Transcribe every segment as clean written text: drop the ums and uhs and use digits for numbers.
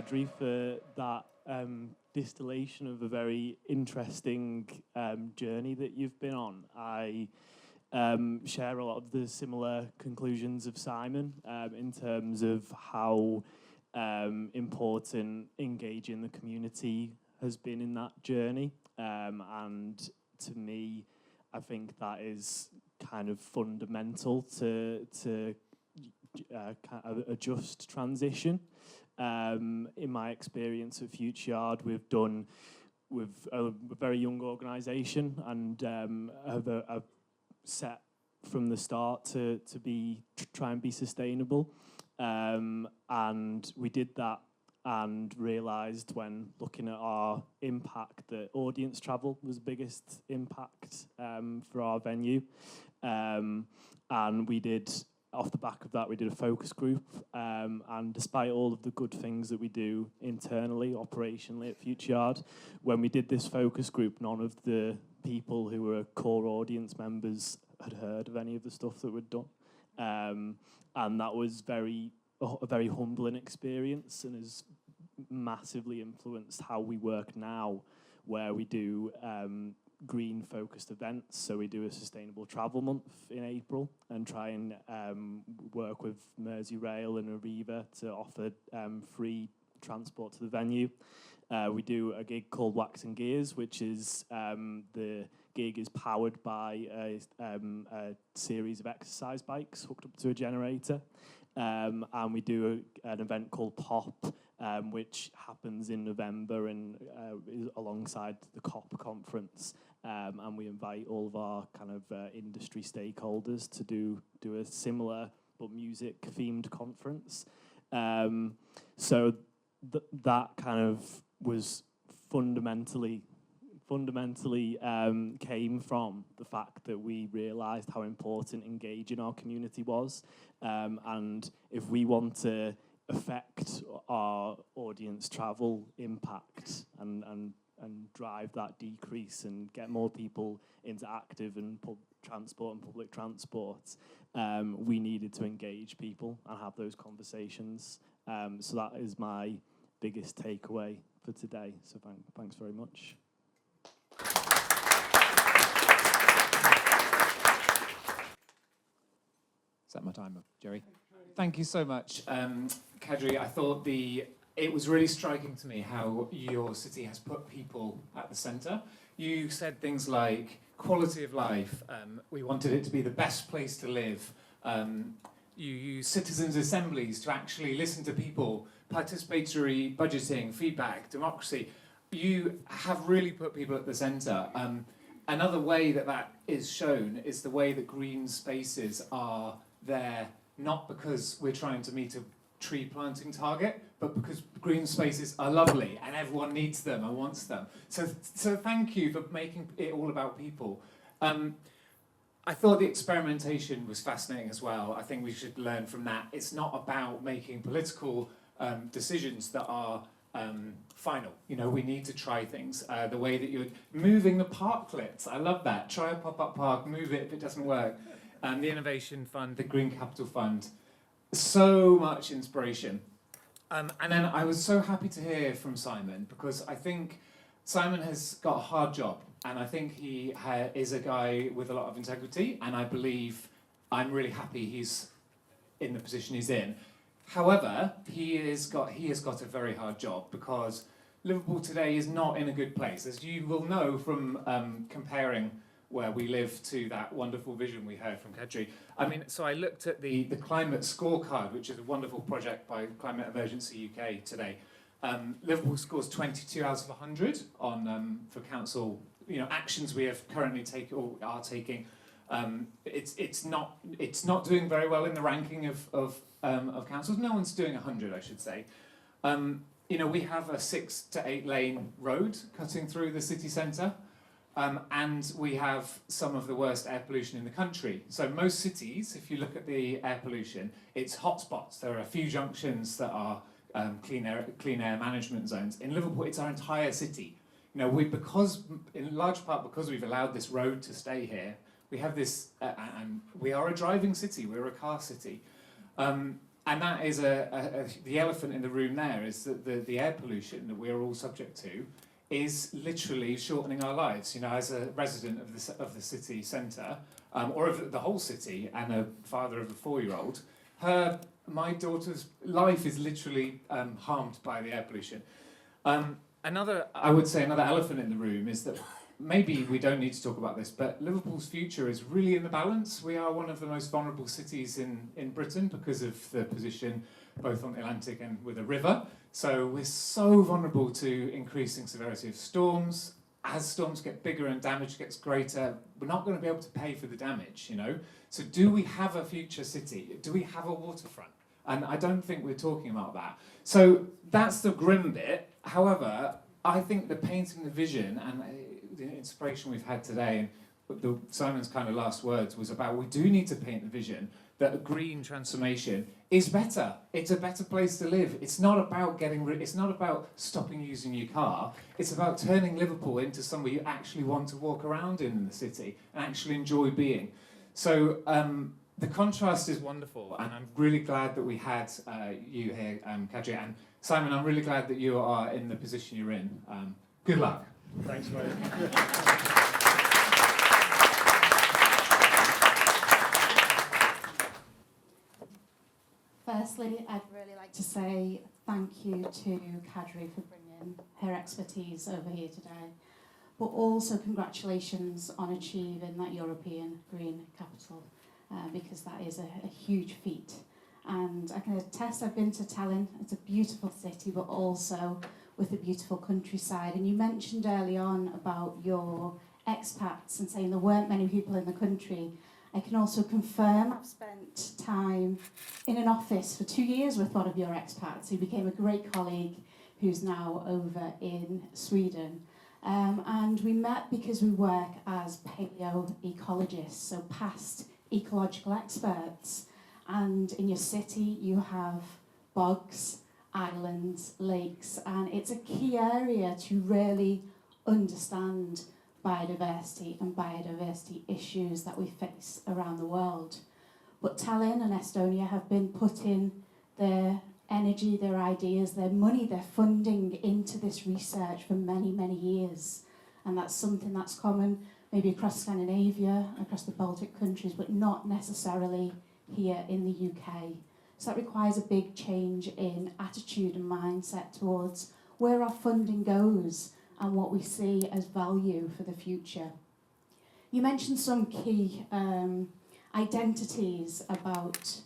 Kadri, for that distillation of a very interesting journey that you've been on. I share a lot of the similar conclusions of Simon in terms of how important engaging the community has been in that journey. And to me, I think that is kind of fundamental to kind of a just transition. In my experience at Future Yard, we're a very young organisation and have set from the start to try and be sustainable. And we did that and realised when looking at our impact that audience travel was the biggest impact for our venue. And we did, off the back of that, we did a focus group. And despite all of the good things that we do internally, operationally at Future Yard, when we did this focus group, none of the people who were core audience members had heard of any of the stuff that we'd done. And that was a very humbling experience and has massively influenced how we work now, where we do green-focused events. So we do a sustainable travel month in April and try and work with Merseyrail and Arriva to offer free transport to the venue. We do a gig called Wax and Gears, which is the gig is powered by a series of exercise bikes hooked up to a generator. And we do an event called Pop, which happens in November and is alongside the COP conference. And we invite all of our kind of industry stakeholders to do a similar but music-themed conference. So that kind of was fundamentally came from the fact that we realised how important engaging our community was. And if we want to affect our audience travel impact and drive that decrease and get more people into active and public transport, we needed to engage people and have those conversations. So that is my biggest takeaway for today. So thanks very much. Is that my timer, Jerry? Thank you so much, Kadri. I thought it was really striking to me how your city has put people at the centre. You said things like quality of life, we wanted it to be the best place to live. You use citizens' assemblies to actually listen to people, participatory budgeting, feedback, democracy. You have really put people at the centre. Another way that is shown is the way that green spaces are there, not because we're trying to meet a tree planting target, but because green spaces are lovely and everyone needs them and wants them. So thank you for making it all about people. I thought the experimentation was fascinating as well. I think we should learn from that. It's not about making political decisions that are final. You know, we need to try things. The way that you're moving the parklets, I love that. Try a pop-up park, move it if it doesn't work. The Innovation Fund, the Green Capital Fund, so much inspiration. And then I was so happy to hear from Simon, because I think Simon has got a hard job, and I think he is a guy with a lot of integrity, and I'm really happy he's in the position he's in. However, he has got a very hard job, because Liverpool today is not in a good place, as you will know from comparing where we live to that wonderful vision we heard from Kadri. I mean, so I looked at the climate scorecard, which is a wonderful project by Climate Emergency UK today. Liverpool scores 22 out of 100 on for council, actions we have currently taken or are taking. It's not doing very well in the ranking of councils. No one's doing 100, I should say. We have a 6 to 8 lane road cutting through the city centre. And we have some of the worst air pollution in the country. So most cities, if you look at the air pollution, it's hotspots. There are a few junctions that are clean air management zones. In Liverpool, it's our entire city. In large part because we've allowed this road to stay here, we have this, and we are a driving city. We're a car city. And that is the elephant in the room there, is that the air pollution that we're all subject to is literally shortening our lives. You know, as a resident of the city centre, or of the whole city, and a father of a 4-year-old, my daughter's life is literally harmed by the air pollution. I would say another elephant in the room is that maybe we don't need to talk about this, but Liverpool's future is really in the balance. We are one of the most vulnerable cities in Britain because of the position both on the Atlantic and with a river. So we're so vulnerable to increasing severity of storms. As storms get bigger and damage gets greater, we're not going to be able to pay for the damage, you know? So do we have a future city? Do we have a waterfront? And I don't think we're talking about that. So that's the grim bit. However, I think the painting the vision and the inspiration we've had today, and Simon's kind of last words was about, we do need to paint the vision that a green transformation is better. It's a better place to live. It's not about it's not about stopping using your car. It's about turning Liverpool into somewhere you actually want to walk around in the city and actually enjoy being. So the contrast is wonderful, and I'm really glad that we had you here, Kadri. And Simon, I'm really glad that you are in the position you're in. Good luck. Thanks, mate. Firstly, I'd really like to say thank you to Kadri for bringing her expertise over here today, but also congratulations on achieving that European Green Capital, because that is a huge feat. And I can attest, I've been to Tallinn. It's a beautiful city, but also with a beautiful countryside. And you mentioned early on about your expats and saying there weren't many people in the country. I can also confirm I've spent time in an office for 2 years with one of your expats who became a great colleague who's now over in Sweden. And we met because we work as paleo-ecologists, so past ecological experts. And in your city you have bogs, islands, lakes, and it's a key area to really understand biodiversity and biodiversity issues that we face around the world. But Tallinn and Estonia have been putting their energy, their ideas, their money, their funding into this research for many, many years. And that's something that's common maybe across Scandinavia, across the Baltic countries, but not necessarily here in the UK. So that requires a big change in attitude and mindset towards where our funding goes and what we see as value for the future. You mentioned some key identities about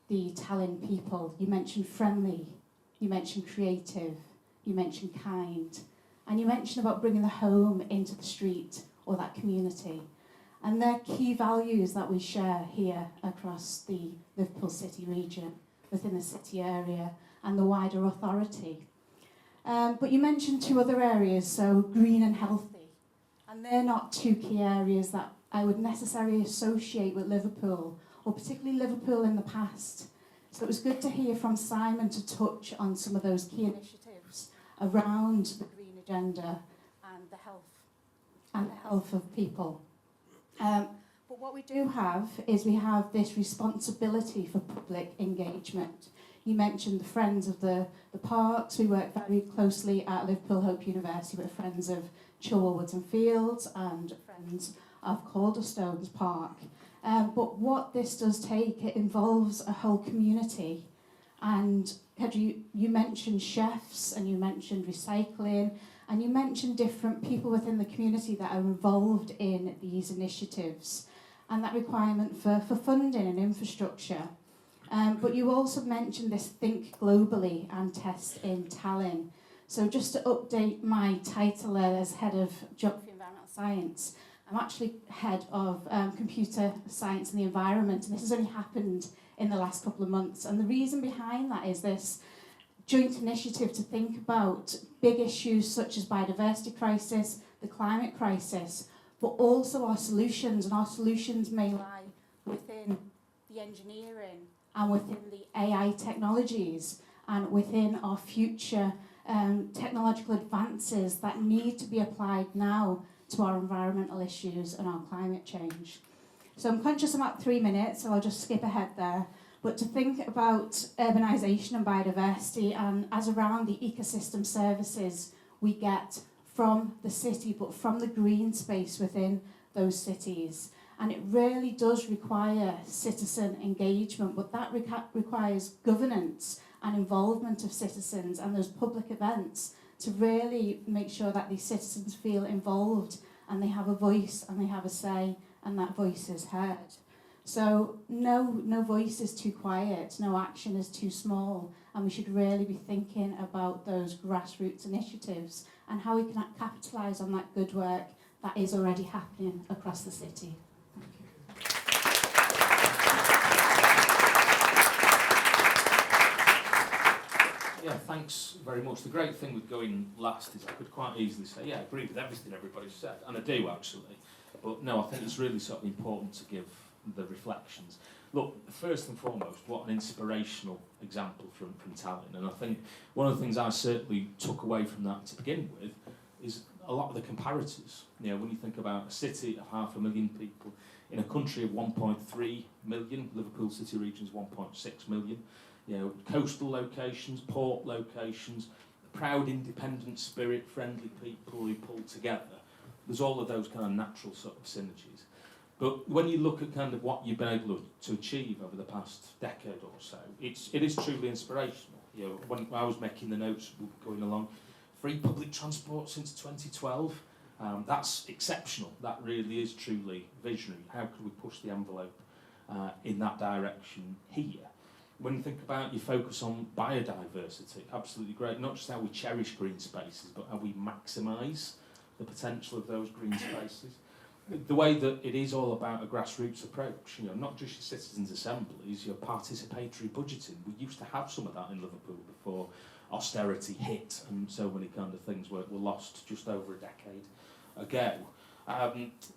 the Tallinn people. You mentioned friendly, you mentioned creative, you mentioned kind, and you mentioned about bringing the home into the street or that community. And they're key values that we share here across the Liverpool City region, within the city area and the wider authority. But you mentioned 2 other areas, so green and healthy. And they're not 2 key areas that I would necessarily associate with Liverpool, or particularly Liverpool in the past. So it was good to hear from Simon to touch on some of those key initiatives around the green agenda and the health of people. But what we do have is we have this responsibility for public engagement. You mentioned the Friends of the Parks. We work very closely at Liverpool Hope University with Friends of Chilwell Woods and Fields and Friends of Calderstones Park. But what this does take, it involves a whole community. And you mentioned chefs, and you mentioned recycling, and you mentioned different people within the community that are involved in these initiatives, and that requirement for funding and infrastructure. But you also mentioned this Think Globally and Test in Tallinn. So just to update my title as Head of Geography and Environmental Science, I'm actually Head of Computer Science and the Environment, and this has only happened in the last couple of months. And the reason behind that is this joint initiative to think about big issues such as biodiversity crisis, the climate crisis, but also our solutions. And our solutions may lie within the engineering and within the AI technologies and within our future technological advances that need to be applied now to our environmental issues and our climate change. So I'm conscious I'm at 3 minutes, so I'll just skip ahead there. But to think about urbanisation and biodiversity, and as around the ecosystem services we get from the city, but from the green space within those cities. And it really does require citizen engagement, but that requires governance and involvement of citizens and those public events to really make sure that these citizens feel involved and they have a voice and they have a say and that voice is heard. So no voice is too quiet, no action is too small, and we should really be thinking about those grassroots initiatives and how we can capitalise on that good work that is already happening across the city. Yeah, thanks very much. The great thing with going last is I could quite easily say, yeah, I agree with everything everybody's said, and I do actually. But no, I think it's really sort of important to give the reflections. Look, first and foremost, what an inspirational example from Tallinn. And I think one of the things I certainly took away from that to begin with is a lot of the comparators. You know, when you think about a city of 500,000 people in a country of 1.3 million, Liverpool city region is 1.6 million. You know, coastal locations, port locations, proud, independent spirit, friendly people who pull together. There's all of those kind of natural sort of synergies. But when you look at kind of what you've been able to achieve over the past decade or so, it is truly inspirational. You know, when I was making the notes going along, free public transport since 2012, that's exceptional. That really is truly visionary. How could we push the envelope in that direction here? When you think about your focus on biodiversity, absolutely great. Not just how we cherish green spaces, but how we maximise the potential of those green spaces. The way that it is all about a grassroots approach, you know, not just your citizens' assemblies, your participatory budgeting. We used to have some of that in Liverpool before austerity hit and so many kind of things were lost just over a decade ago.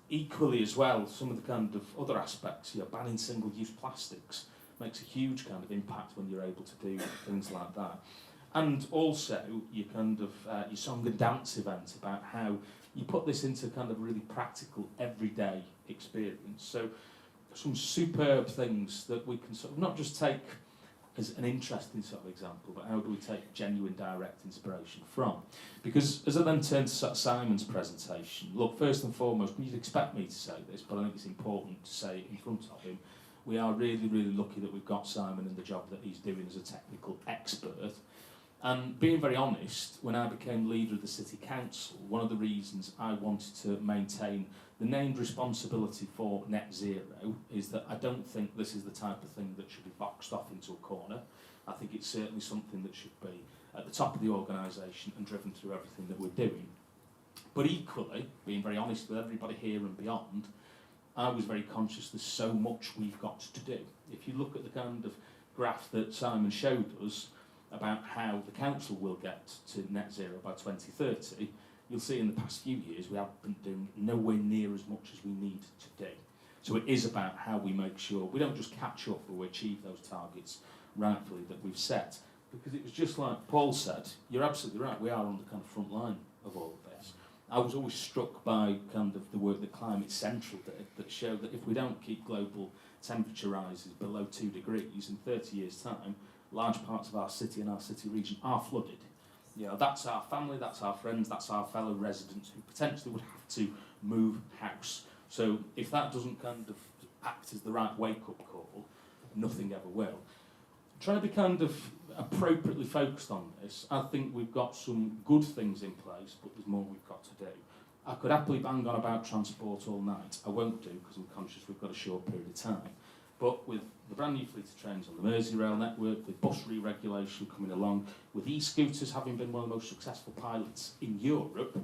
Equally as well, some of the kind of other aspects, you know, banning single-use plastics makes a huge kind of impact when you're able to do things like that. And also your kind of your song and dance event about how you put this into kind of really practical everyday experience. So some superb things that we can sort of not just take as an interesting sort of example, but how do we take genuine direct inspiration from? Because as I then turn to sort of Simon's presentation, look, first and foremost, you'd expect me to say this, but I think it's important to say it in front of him. We are really, really lucky that we've got Simon in the job that he's doing as a technical expert. And being very honest, when I became leader of the City Council, one of the reasons I wanted to maintain the named responsibility for net zero is that I don't think this is the type of thing that should be boxed off into a corner. I think it's certainly something that should be at the top of the organisation and driven through everything that we're doing. But equally, being very honest with everybody here and beyond, I was very conscious there's so much we've got to do. If you look at the kind of graph that Simon showed us about how the council will get to net zero by 2030, you'll see in the past few years we have been doing nowhere near as much as we need to do. So it is about how we make sure we don't just catch up or we achieve those targets rightfully that we've set. Because it was just like Paul said, you're absolutely right, we are on the kind of front line of all of this. I was always struck by kind of the work that Climate Central did that showed that if we don't keep global temperature rises below 2 degrees in 30 years' time, large parts of our city and our city region are flooded. You know, that's our family, that's our friends, that's our fellow residents who potentially would have to move house. So if that doesn't kind of act as the right wake-up call, nothing ever will. Try to be kind of appropriately focused on this. I think we've got some good things in place, but there's more we've got to do. I could happily bang on about transport all night. I won't do because I'm conscious we've got a short period of time. But with the brand new fleet of trains on the Merseyrail network, with bus re-regulation coming along, with e-scooters having been one of the most successful pilots in Europe,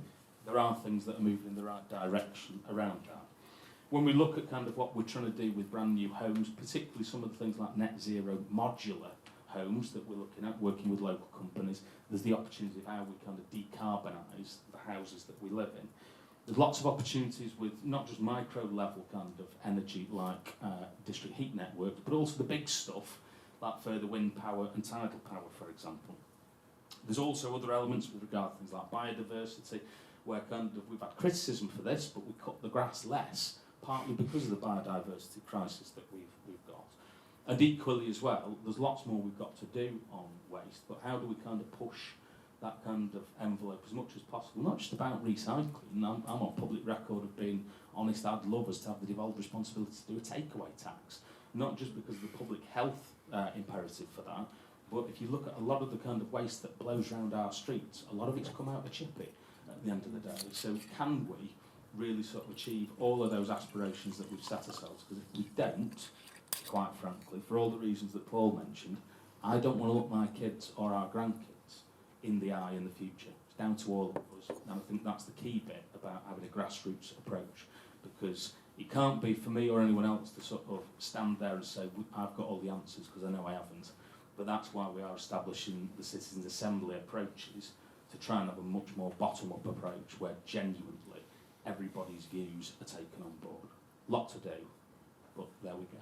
there are things that are moving in the right direction around that. When we look at kind of what we're trying to do with brand new homes, particularly some of the things like net zero modular homes that we're looking at, working with local companies, there's the opportunity of how we kind of decarbonise the houses that we live in. There's lots of opportunities with not just micro level kind of energy like district heat networks, but also the big stuff like further wind power and tidal power, for example. There's also other elements with regard to things like biodiversity, where kind of we've had criticism for this, but we cut the grass less, partly because of the biodiversity crisis that we've got. And equally as well, there's lots more we've got to do on waste, but how do we kind of push that kind of envelope as much as possible? Not just about recycling. I'm on public record of being honest. I'd love us to have the devolved responsibility to do a takeaway tax, not just because of the public health imperative for that, but if you look at a lot of the kind of waste that blows around our streets, a lot of it's come out of the chippy at the end of the day. So can we really sort of achieve all of those aspirations that we've set ourselves? Because if we don't, quite frankly, for all the reasons that Paul mentioned, I don't want to look my kids or our grandkids in the eye in the future. It's down to all of us, and I think that's the key bit about having a grassroots approach, because it can't be for me or anyone else to sort of stand there and say, I've got all the answers, because I know I haven't. But that's why we are establishing the Citizens' Assembly approaches, to try and have a much more bottom-up approach where genuinely everybody's views are taken on board. Lot to do, but there we go.